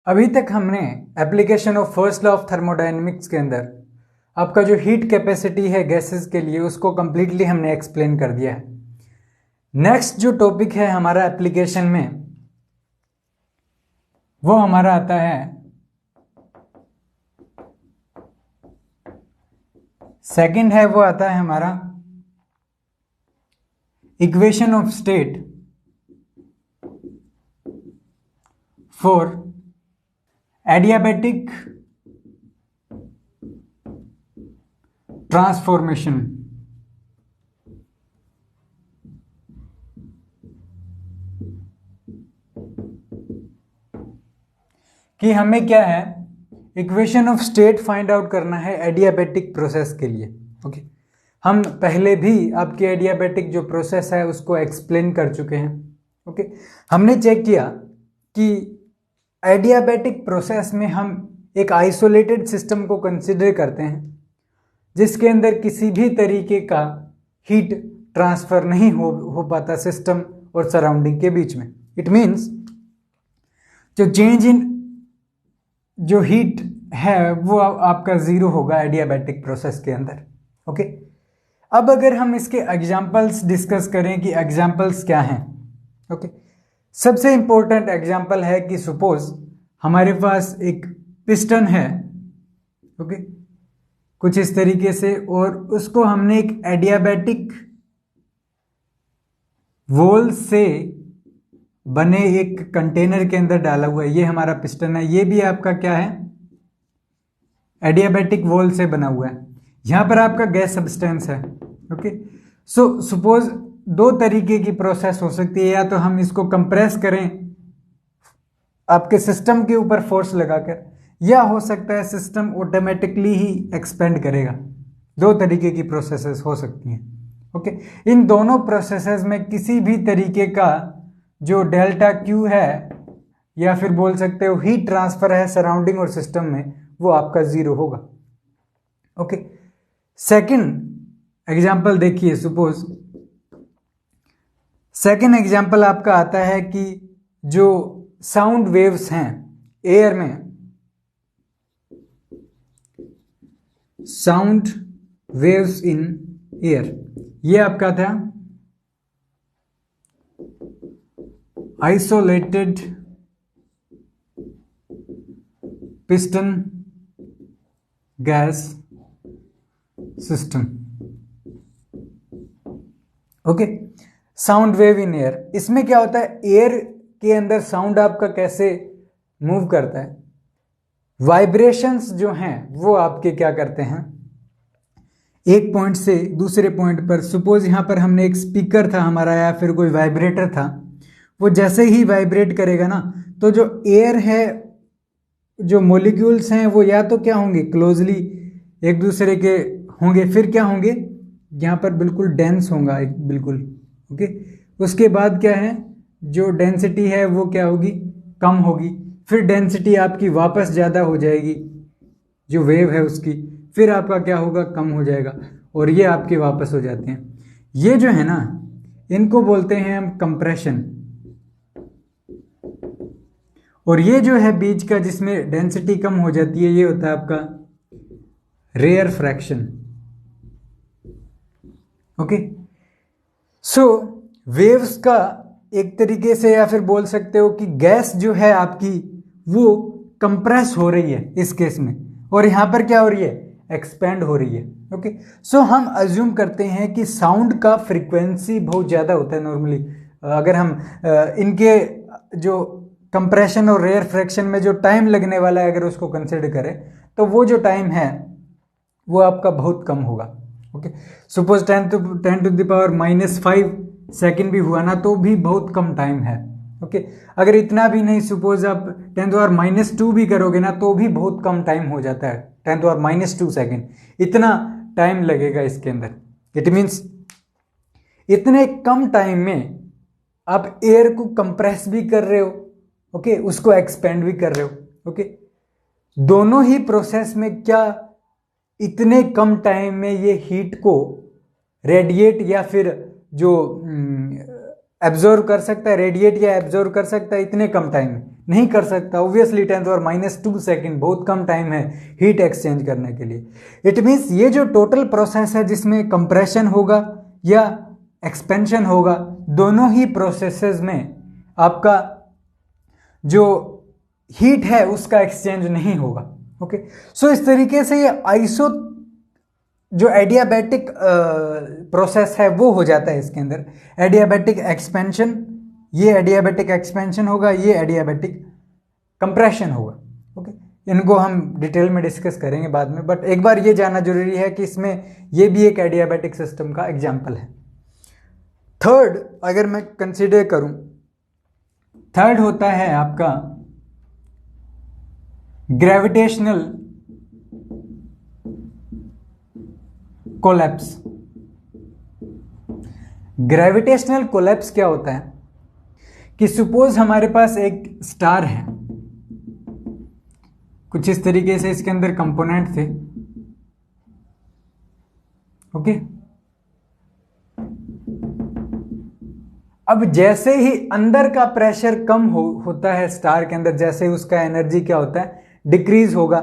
अभी तक हमने application of first law of thermodynamics के अंदर आपका जो हीट कैपेसिटी है गैसेस के लिए उसको कंप्लीटली हमने एक्सप्लेन कर दिया है। नेक्स्ट जो टॉपिक है हमारा एप्लीकेशन में वो हमारा आता है सेकंड है, वो आता है हमारा equation of state for adiabatic transformation. कि हमें क्या है, equation of state find out करना है एडियाबैटिक प्रोसेस के लिए। ओके, हम पहले भी आपकी एडियाबैटिक जो प्रोसेस है उसको एक्सप्लेन कर चुके हैं। ओके, हमने चेक किया कि एडियाबैटिक प्रोसेस में हम एक आइसोलेटेड सिस्टम को कंसिडर करते हैं जिसके अंदर किसी भी तरीके का हीट ट्रांसफर नहीं हो पाता सिस्टम और सराउंडिंग के बीच में। इट मीन्स जो चेंज इन जो हीट है वो आपका जीरो होगा एडियाबैटिक प्रोसेस के अंदर। ओके, अब अगर हम इसके एग्जांपल्स डिस्कस करें कि एग्जांपल्स क्या हैं। ओके, सबसे इंपॉर्टेंट एग्जांपल है कि सपोज हमारे पास एक पिस्टन है, ओके, कुछ इस तरीके से, और उसको हमने एक एडियाबैटिक वॉल से बने एक कंटेनर के अंदर डाला हुआ है। ये हमारा पिस्टन है, ये भी आपका क्या है, एडियाबैटिक वॉल से बना हुआ है। यहां पर आपका गैस सब्सटेंस है। ओके, सो सपोज दो तरीके की प्रोसेस हो सकती है, या तो हम इसको कंप्रेस करें आपके सिस्टम के ऊपर फोर्स लगाकर, या हो सकता है सिस्टम ऑटोमेटिकली ही एक्सपेंड करेगा। दो तरीके की प्रोसेसेस हो सकती हैं। ओके, इन दोनों प्रोसेसेस में किसी भी तरीके का जो डेल्टा क्यू है या फिर बोल सकते हो हीट ट्रांसफर है सराउंडिंग और सिस्टम में, वो आपका जीरो होगा। ओके, सेकंड एग्जांपल देखिए, सपोज सेकंड एग्जांपल आपका आता है कि जो साउंड वेव्स हैं एयर में, साउंड वेव्स इन एयर, ये आपका था isolated piston gas system. Okay, sound wave in air, इसमें क्या होता है, एयर के अंदर साउंड आपका कैसे मूव करता है, वाइब्रेशंस जो हैं वो आपके क्या करते हैं, एक पॉइंट से दूसरे पॉइंट पर, सपोज यहां पर हमने एक स्पीकर था हमारा या फिर कोई वाइब्रेटर था, वो जैसे ही वाइब्रेट करेगा ना, तो जो एयर है, जो मॉलिक्यूल्स हैं वो या तो क्या होंगे, क्लोजली एक दूसरे के होंगे, फिर क्या होंगे, यहाँ पर बिल्कुल डेंस होगा एक बिल्कुल। ओके, उसके बाद क्या है, जो डेंसिटी है वो क्या होगी, कम होगी, फिर डेंसिटी आपकी वापस ज़्यादा हो जाएगी, जो वेव है उसकी, फिर आपका क्या होगा, कम हो जाएगा, और ये आपके वापस हो जाते हैं। ये जो है ना, इनको बोलते हैं हम कंप्रेशन। और ये जो है बीच का जिसमें डेंसिटी कम हो जाती है, ये होता है आपका रेयर फ्रैक्शन। ओके, सो वेव्स का एक तरीके से या फिर बोल सकते हो कि गैस जो है आपकी वो कंप्रेस हो रही है इस केस में, और यहां पर क्या हो रही है, एक्सपेंड हो रही है। ओके, सो हम अज्यूम करते हैं कि साउंड का फ्रीक्वेंसी बहुत ज़्यादा होता है नॉर्मली। अगर हम इनके जो कंप्रेशन और रेयर फ्रैक्शन में जो टाइम लगने वाला है अगर उसको कंसिडर करें, तो वो जो टाइम है वो आपका बहुत कम होगा। Okay, suppose 10 to the power -5 second भी हुआ ना, तो भी बहुत कम टाइम है। ओके, अगर इतना भी नहीं, सपोज आप 10 टू द पावर -2 भी करोगे ना, तो भी बहुत कम टाइम हो जाता है, 10 टू द पावर -2 सेकेंड, इतना टाइम लगेगा इसके अंदर। इट मीन्स इतने कम टाइम में आप एयर को कंप्रेस भी कर रहे हो, ओके, उसको एक्सपेंड भी कर रहे हो। ओके, दोनों ही प्रोसेस में क्या इतने कम टाइम में ये हीट को रेडिएट या फिर जो एब्जॉर्व कर सकता है, रेडिएट या एब्जॉर्व कर सकता है इतने कम टाइम में? नहीं कर सकता। ऑब्वियसली 10⁻² सेकेंड बहुत कम टाइम है हीट एक्सचेंज करने के लिए। इट मीन्स ये जो टोटल प्रोसेस है जिसमें कंप्रेशन होगा या एक्सपेंशन होगा, दोनों ही प्रोसेसेस में आपका जो हीट है उसका एक्सचेंज नहीं होगा। ओके, सो इस तरीके से ये आइसो जो एडियाबैटिक प्रोसेस है वो हो जाता है इसके अंदर। एडियाबैटिक एक्सपेंशन, ये एडियाबैटिक एक्सपेंशन होगा, ये एडियाबैटिक कंप्रेशन होगा। ओके, इनको हम डिटेल में डिस्कस करेंगे बाद में, बट एक बार ये जानना जरूरी है कि इसमें ये भी एक एडियाबैटिक सिस्टम का एग्जाम्पल है। थर्ड अगर मैं कंसिडर करूं, थर्ड होता है आपका ग्रेविटेशनल कोलैप्स। ग्रेविटेशनल कोलैप्स क्या होता है कि सपोज हमारे पास एक स्टार है, कुछ इस तरीके से इसके अंदर कंपोनेंट थे। ओके, अब जैसे ही अंदर का प्रेशर कम होता है स्टार के अंदर, जैसे ही उसका एनर्जी क्या होता है, डिक्रीज होगा।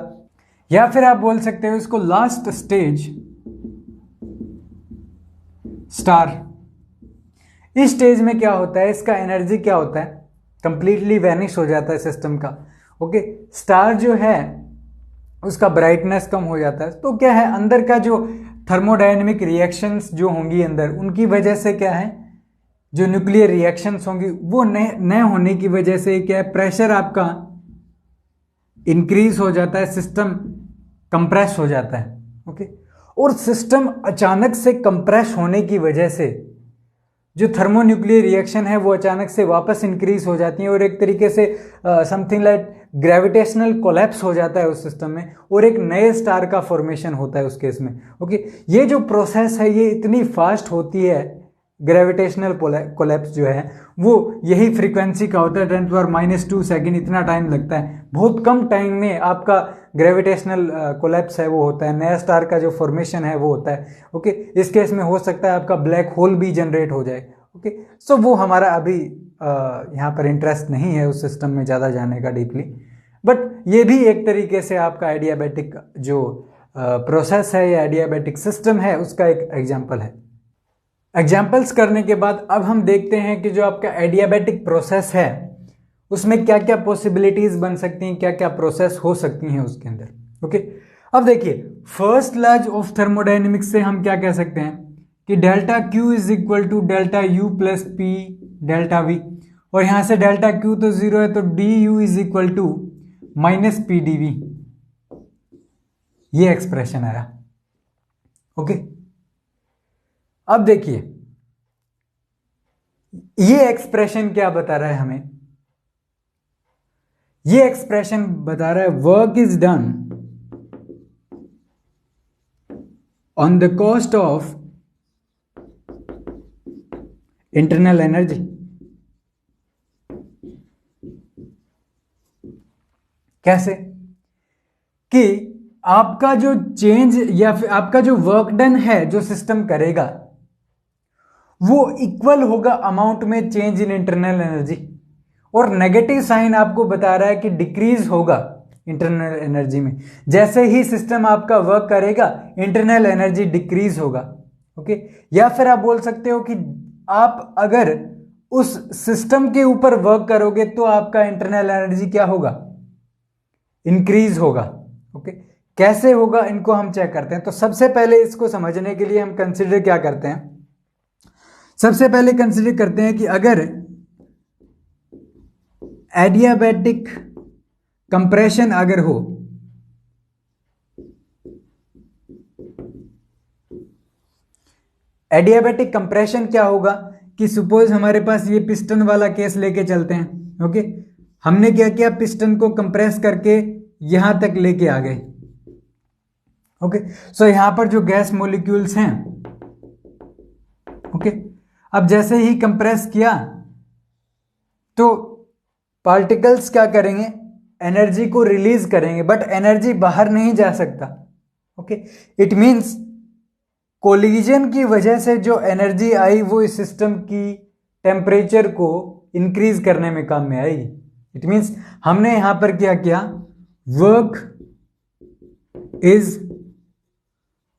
या फिर आप बोल सकते हो इसको लास्ट स्टेज स्टार। इस स्टेज में क्या होता है, इसका एनर्जी क्या होता है, कंप्लीटली वैनिश हो जाता है सिस्टम का। ओके, स्टार जो है उसका ब्राइटनेस कम हो जाता है। तो क्या है, अंदर का जो थर्मोडायनेमिक रिएक्शंस जो होंगी अंदर, उनकी वजह से क्या है, जो न्यूक्लियर रिएक्शंस होंगी वो न होने की वजह से क्या है, प्रेशर आपका इंक्रीज हो जाता है, सिस्टम कंप्रेस हो जाता है। ओके, और सिस्टम अचानक से कंप्रेस होने की वजह से जो थर्मोन्यूक्लियर रिएक्शन है वो अचानक से वापस इंक्रीज हो जाती है और एक तरीके से समथिंग लाइक ग्रेविटेशनल कोलैप्स हो जाता है उस सिस्टम में, और एक नए स्टार का फॉर्मेशन होता है उस केस में। ओके, ये जो प्रोसेस है ये इतनी फास्ट होती है, ग्रेविटेशनल कोलैप्स जो है वो यही फ्रीक्वेंसी का होता है, 10⁻² सेकेंड, इतना टाइम लगता है। बहुत कम टाइम में आपका ग्रेविटेशनल कोलैप्स है वो होता है, नया स्टार का जो फॉर्मेशन है वो होता है। ओके, इस केस में हो सकता है आपका ब्लैक होल भी जनरेट हो जाए। ओके, सो वो हमारा अभी यहाँ पर इंटरेस्ट नहीं है उस सिस्टम में ज़्यादा जाने का डीपली, बट ये भी एक तरीके से आपका एडियाबैटिक जो प्रोसेस है या एडियाबैटिक सिस्टम है उसका एक एग्जाम्पल है। एग्जाम्पल्स करने के बाद अब हम देखते हैं कि जो आपका एडियाबैटिक प्रोसेस है उसमें क्या क्या पॉसिबिलिटीज बन सकती हैं, क्या क्या प्रोसेस हो सकती हैं उसके अंदर। ओके, अब देखिए फर्स्ट लॉज ऑफ थर्मोडायनेमिक्स से हम क्या कह सकते हैं कि delta Q is equal to delta U plus P delta V, और यहां से डेल्टा Q तो 0 है तो du is equal to minus P D V, ये एक्सप्रेशन आया। ओके, अब देखिए ये एक्सप्रेशन क्या बता रहा है हमें, ये एक्सप्रेशन बता रहा है work is done on the cost of internal energy. कैसे कि आपका जो चेंज या फिर आपका जो वर्क डन है जो सिस्टम करेगा वो इक्वल होगा अमाउंट में चेंज इन इंटरनल एनर्जी, और नेगेटिव साइन आपको बता रहा है कि डिक्रीज होगा इंटरनल एनर्जी में। जैसे ही सिस्टम आपका वर्क करेगा इंटरनल एनर्जी डिक्रीज होगा। ओके, या फिर आप बोल सकते हो कि आप अगर उस सिस्टम के ऊपर वर्क करोगे तो आपका इंटरनल एनर्जी क्या होगा, इंक्रीज होगा। ओके, कैसे होगा इनको हम चेक करते हैं। तो सबसे पहले इसको समझने के लिए हम कंसिडर क्या करते हैं, सबसे पहले कंसिडर करते हैं कि अगर एडियाबैटिक कंप्रेशन अगर हो, एडियाबैटिक कंप्रेशन क्या होगा कि सपोज हमारे पास ये पिस्टन वाला केस लेके चलते हैं। ओके, हमने क्या किया, पिस्टन को कंप्रेस करके यहां तक लेके आ गए। ओके, सो यहां पर जो गैस मॉलिक्यूल्स हैं, ओके, अब जैसे ही कंप्रेस किया तो पार्टिकल्स क्या करेंगे, एनर्जी को रिलीज करेंगे, बट एनर्जी बाहर नहीं जा सकता। ओके, इट मींस कोलिजन की वजह से जो एनर्जी आई वो इस सिस्टम की टेम्परेचर को इंक्रीज करने में काम में आएगी। इट मीन्स हमने यहां पर क्या किया, work is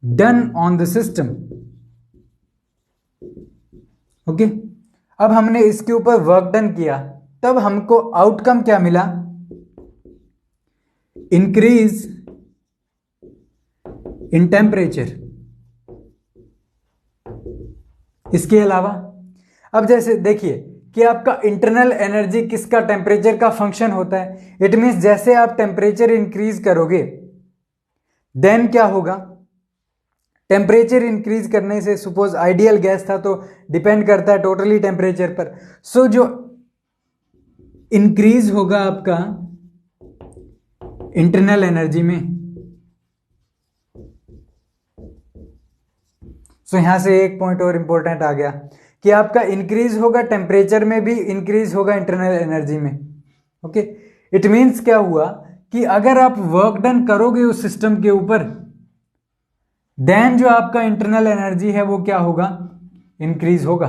done on the system. Okay, अब हमने इसके ऊपर वर्क डन किया, तब हमको आउटकम क्या मिला, इंक्रीज इन टेम्परेचर। इसके अलावा अब जैसे देखिए कि आपका इंटरनल एनर्जी किसका, टेम्परेचर का फंक्शन होता है। इट मीन्स जैसे आप टेम्परेचर इंक्रीज करोगे देन क्या होगा, टेम्परेचर इंक्रीज करने से, सपोज आइडियल गैस था तो डिपेंड करता है टोटली टेम्परेचर पर। सो जो इंक्रीज होगा आपका इंटरनल एनर्जी में, सो यहां से एक पॉइंट और इंपॉर्टेंट आ गया कि आपका इंक्रीज होगा टेम्परेचर में भी, इंक्रीज होगा इंटरनल एनर्जी में। ओके, इट मीन्स क्या हुआ कि अगर आप वर्क डन करोगे उस सिस्टम के ऊपर, देन जो आपका इंटरनल एनर्जी है वो क्या होगा, इंक्रीज होगा।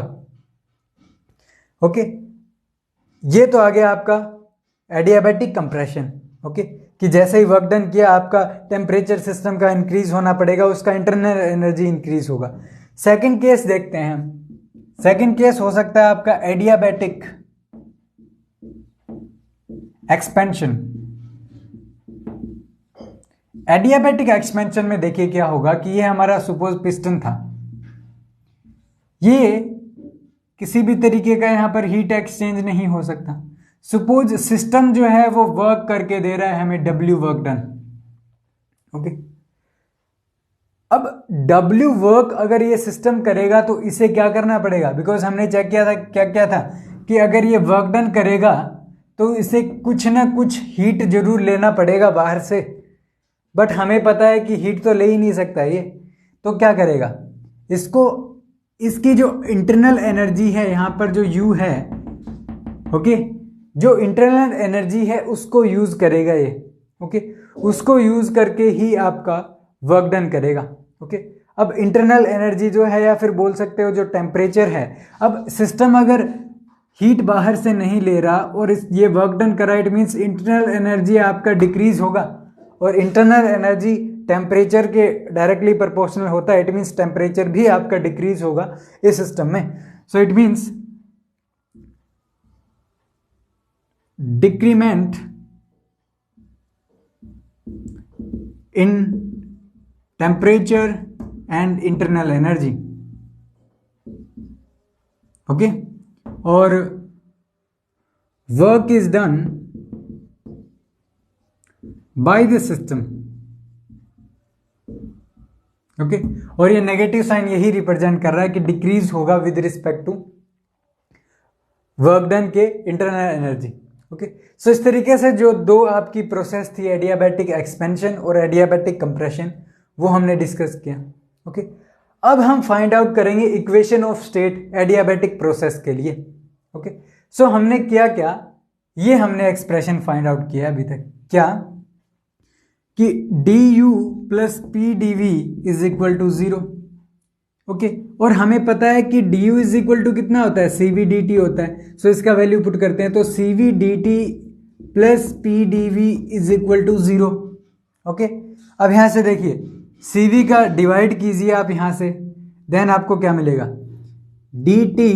ओके, ये तो आ गया आपका एडियाबैटिक कंप्रेशन। ओके, कि जैसे ही वर्क डन किया आपका टेम्परेचर सिस्टम का इंक्रीज होना पड़ेगा, उसका इंटरनल एनर्जी इंक्रीज होगा। सेकंड केस देखते हैं हम। सेकंड केस हो सकता है आपका एडियाबैटिक एक्सपेंशन। एडियाबैटिक एक्सपेंशन में देखिए क्या होगा कि ये हमारा सपोज पिस्टन था, ये किसी भी तरीके का यहां पर हीट एक्सचेंज नहीं हो सकता। सपोज सिस्टम जो है वो वर्क करके दे रहा है हमें W वर्क डन। ओके, अब W वर्क अगर ये सिस्टम करेगा तो इसे क्या करना पड़ेगा, बिकॉज हमने चेक किया था क्या था कि अगर ये वर्क डन करेगा तो इसे कुछ ना कुछ हीट जरूर लेना पड़ेगा बाहर से, बट हमें पता है कि हीट तो ले ही नहीं सकता ये, तो क्या करेगा, इसको, इसकी जो इंटरनल एनर्जी है यहां पर जो U है, ओके, जो इंटरनल एनर्जी है उसको यूज करेगा ये। ओके, उसको यूज करके ही आपका वर्क डन करेगा। ओके, अब इंटरनल एनर्जी जो है, या फिर बोल सकते हो जो टेम्परेचर है, अब सिस्टम अगर हीट बाहर से नहीं ले रहा और ये वर्क डन कर रहा है, इट मीन्स इंटरनल एनर्जी आपका डिक्रीज होगा, और इंटरनल एनर्जी टेम्परेचर के डायरेक्टली प्रोपोर्शनल होता है। इट मीन्स टेम्परेचर भी आपका डिक्रीज होगा इस सिस्टम में। So it means decrement in temperature and internal energy. Okay, और work is done by the system. Okay, और ये नेगेटिव साइन यही रिप्रेजेंट कर रहा है कि डिक्रीज होगा with respect to work done के इंटरनल एनर्जी। ओके, सो इस तरीके से जो दो आपकी प्रोसेस थी, एडियाबैटिक एक्सपेंशन और एडियाबैटिक कंप्रेशन, वो हमने डिस्कस किया। ओके, अब हम फाइंड आउट करेंगे equation of state adiabatic process के लिए। ओके, सो हमने किया क्या, ये हमने एक्सप्रेशन फाइंड आउट किया अभी तक, क्या कि du plus P D V is equal to 0। Okay, और हमें पता है कि du इज इक्वल टू कितना होता है, सी वी डी टी होता है। सो इसका वैल्यू पुट करते हैं, तो C V d T plus P D V is equal to 0। Okay, अब यहां से देखिए सी वी का डिवाइड कीजिए आप यहां से, देन आपको क्या मिलेगा, dt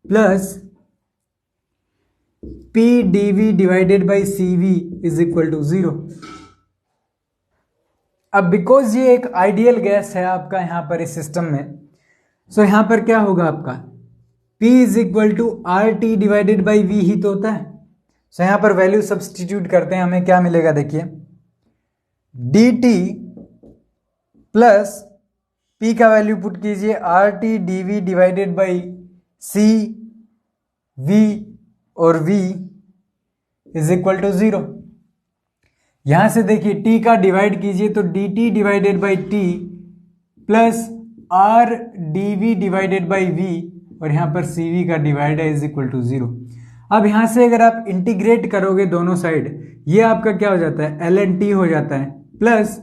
plus P D V divided by C V is equal to 0। अब बिकॉज ये एक आइडियल गैस है आपका यहां पर इस सिस्टम में, सो यहां पर क्या होगा आपका P is equal to R T divided by V ही तो होता है। सो यहां पर वैल्यू सब्सटीट्यूट करते हैं, हमें क्या मिलेगा, देखिए dt प्लस P का वैल्यू पुट कीजिए R T D V divided by C V, और v इज इक्वल टू 0। यहां से देखिए t का डिवाइड कीजिए तो dt divided by t plus R D V divided by v, और यहां पर सी वी का डिवाइड है इज इक्वल टू 0। अब यहां से अगर आप इंटीग्रेट करोगे दोनों साइड, ये आपका क्या हो जाता है, ln t हो जाता है, plus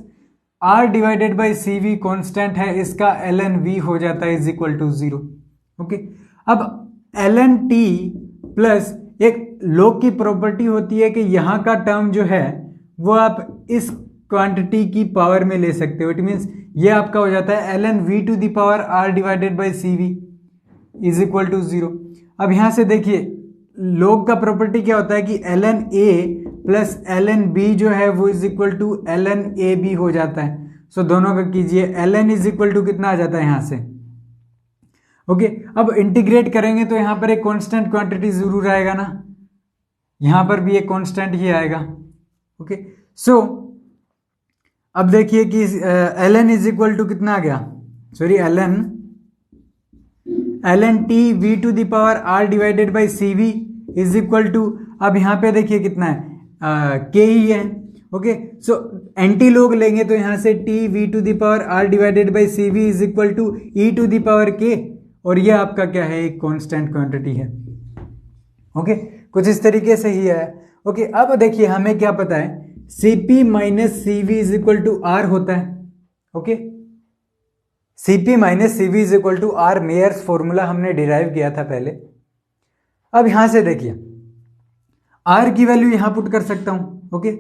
r divided by C V constant है, इसका ln v हो जाता है इज इक्वल टू 0। ओके, अब ln t प्लस एक log की प्रॉपर्टी होती है कि यहाँ का टर्म जो है वो आप इस क्वांटिटी की पावर में ले सकते हो। इट मीन्स ये आपका हो जाता है ln v to the power r divided by C V is equal to 0। अब यहाँ से देखिए log का प्रॉपर्टी क्या होता है कि ln a plus ln b जो है वो is equal to ln a b हो जाता है। सो दोनों का कीजिए, ln इज इक्वल टू कितना आ जाता है यहाँ से, ओके। अब इंटीग्रेट करेंगे तो यहाँ पर एक कांस्टेंट क्वांटिटी जरूर आएगा ना, यहाँ पर भी एक कांस्टेंट ही आएगा, ओके। सो अब देखिए कि ln इज इक्वल टू कितना आ गया, sorry ln t v to the power r divided by C V is equal to, अब यहाँ पे देखिए कितना है k ही है, ओके। सो एंटी लोग लेंगे तो यहाँ से t v to the power r divided by C V is equal to e to the power k, और ये आपका क्या है, एक कांस्टेंट क्वांटिटी है, ओके। कुछ इस तरीके से ही है, ओके। अब देखिए हमें क्या पता है, Cp minus C V is equal to R होता है, okay. Cp minus C V is equal to R, Mayer's formula हमने डिराइव किया था पहले। अब यहां से देखिए R की वैल्यू यहां पुट कर सकता हूं, ओके।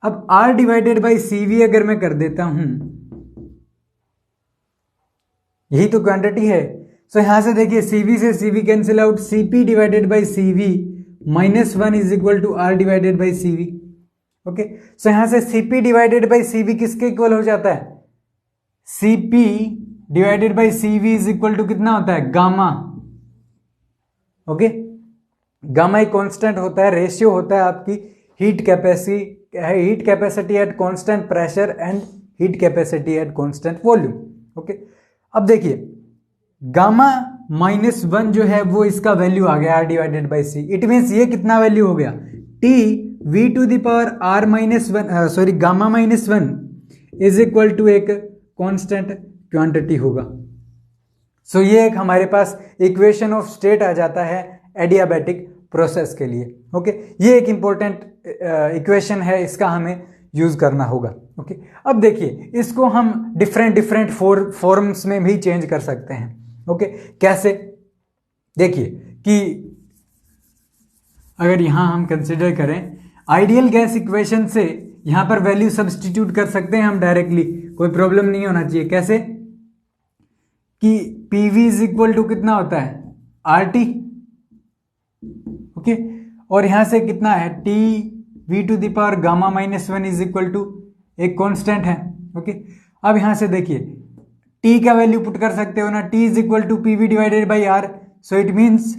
अब R divided by C V अगर मैं कर देता हूं, यही तो क्वांटिटी है। सो यहां से देखिए Cv से Cv cancel out, Cp divided by Cv minus 1 is equal to R divided by Cv, okay. So यहां से Cp डिवाइडेड बाई Cv किसके इक्वल हो जाता है, Cp divided by Cv is equal to कितना होता है, गामा, ओके। गामा एक कांस्टेंट होता है, रेशियो होता है आपकी heat capacity at constant pressure and heat capacity at constant volume, okay. अब देखिए गामा माइनस 1 जो है वो इसका वैल्यू आ गया R divided by C. It means ये कितना वैल्यू हो गया, t v to the power r minus 1 sorry gamma minus 1 is equal to एक कांस्टेंट क्वांटिटी होगा। सो ये एक हमारे पास इक्वेशन ऑफ स्टेट आ जाता है एडियाबैटिक प्रोसेस के लिए, ओके। ये एक इंपॉर्टेंट इक्वेशन है, इसका हमें यूज करना होगा, ओके। अब देखिए इसको हम डिफरेंट फॉर्म्स में भी चेंज कर सकते हैं, ओके। कैसे, देखिए कि अगर यहां हम कंसिडर करें आइडियल गैस इक्वेशन से यहां पर वैल्यू सब्स्टिट्यूट कर सकते हैं हम डायरेक्टली, कोई प्रॉब्लम नहीं होना चाहिए। कैसे कि PV इज इक्वल टू कितना होता है, RT, ओके। और यहां से कितना है, T v to the power gamma minus 1 is equal to एक कांस्टेंट है, ओके। अब यहां से देखिए T का वैल्यू पुट कर सकते हो ना, T is equal to PV divided by R। So it means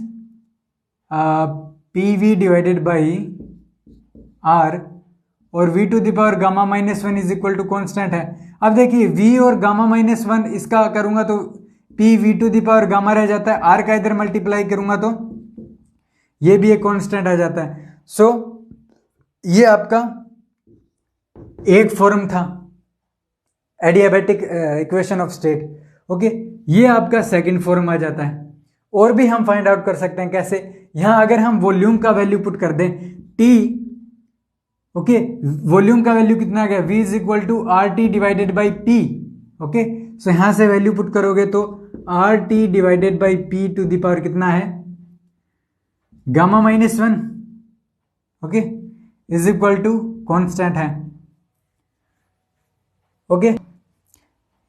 PV divided by R और v to the power gamma minus 1 is equal to constant है। अब देखिए v और गामा माइनस 1 इसका करूंगा तो p v to the power gamma रह जाता है, r का इधर मल्टीप्लाई करूंगा तो ये भी एक कांस्टेंट आ जाता है। सो ये आपका एक फॉर्म था adiabatic equation of state, okay. ये आपका सेकंड फॉर्म आ जाता है। और भी हम फाइंड आउट कर सकते हैं, कैसे, यहां अगर हम वॉल्यूम का वैल्यू पुट कर दें T, ओके, वॉल्यूम का वैल्यू कितना आ गया, V is equal to RT divided by P, okay. So यहां से वैल्यू पुट करोगे तो RT divided by P to the power कितना है, gamma minus 1, okay, is equal to constant है, ओके।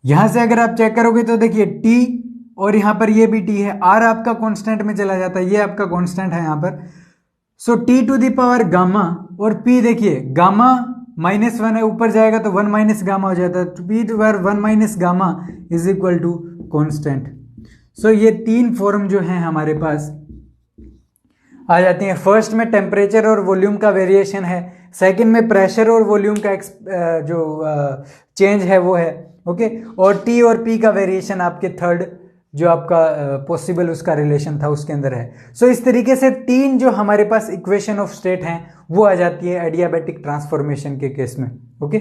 यहां से अगर आप चेक करोगे तो देखिए T और यहां पर ये भी T है, R आपका कांस्टेंट में चला जाता है, ये आपका कांस्टेंट है यहां पर। So T to the power gamma और P देखिए गामा माइनस 1 है, ऊपर जाएगा तो 1 माइनस गामा हो जाता है, तो P to power 1 minus gamma is equal to constant. So ये तीन फॉर्म जो हैं हमारे पास आ जाती हैं। फर्स्ट में टेम्परेचर और वॉल्यूम का वेरिएशन है, सेकंड में प्रेशर और वॉल्यूम का जो चेंज है वो है, ओके। और T और P का वेरिएशन आपके थर्ड जो आपका पॉसिबल उसका रिलेशन था उसके अंदर है। सो इस तरीके से तीन जो हमारे पास इक्वेशन ऑफ स्टेट हैं वो आ जाती है एडियाबैटिक ट्रांसफॉर्मेशन के केस में, ओके।